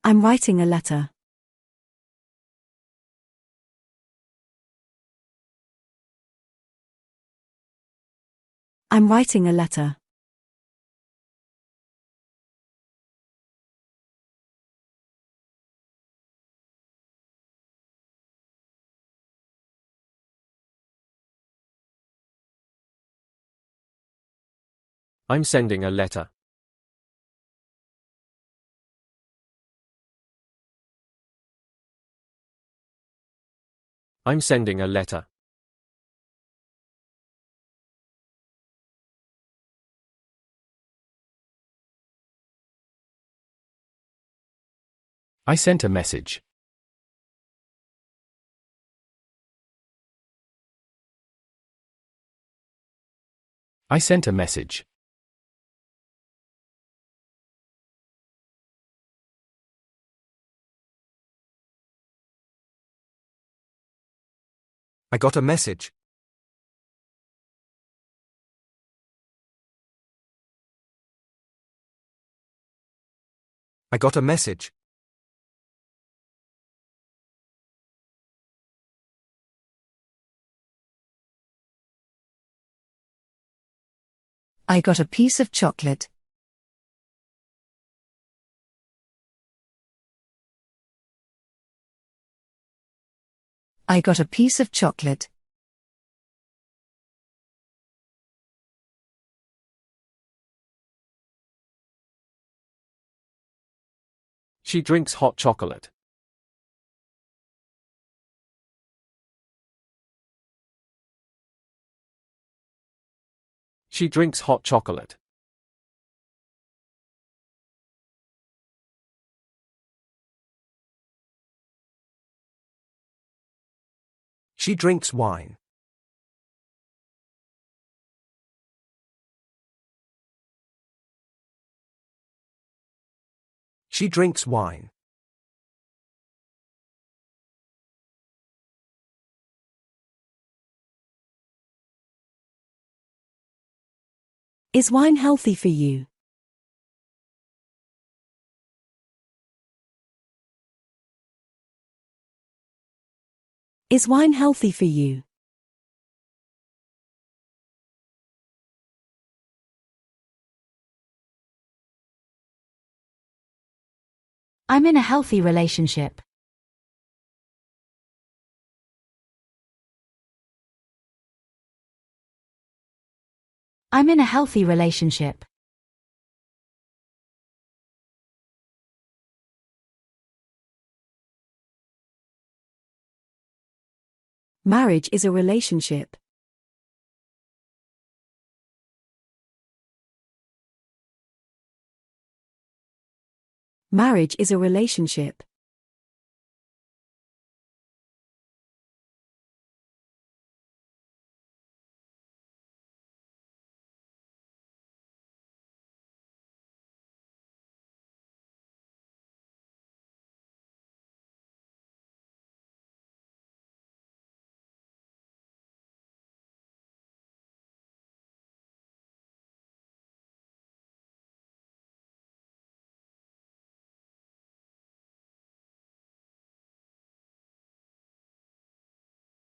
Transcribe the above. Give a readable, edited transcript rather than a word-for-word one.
I'm writing a letter. I'm writing a letter. I'm sending a letter. I'm sending a letter. I sent a message. I sent a message. I got a message. I got a message. I got a piece of chocolate. I got a piece of chocolate. She drinks hot chocolate. She drinks hot chocolate. She drinks wine. She drinks wine. Is wine healthy for you? Is wine healthy for you? I'm in a healthy relationship. I'm in a healthy relationship. Marriage is a relationship. Marriage is a relationship.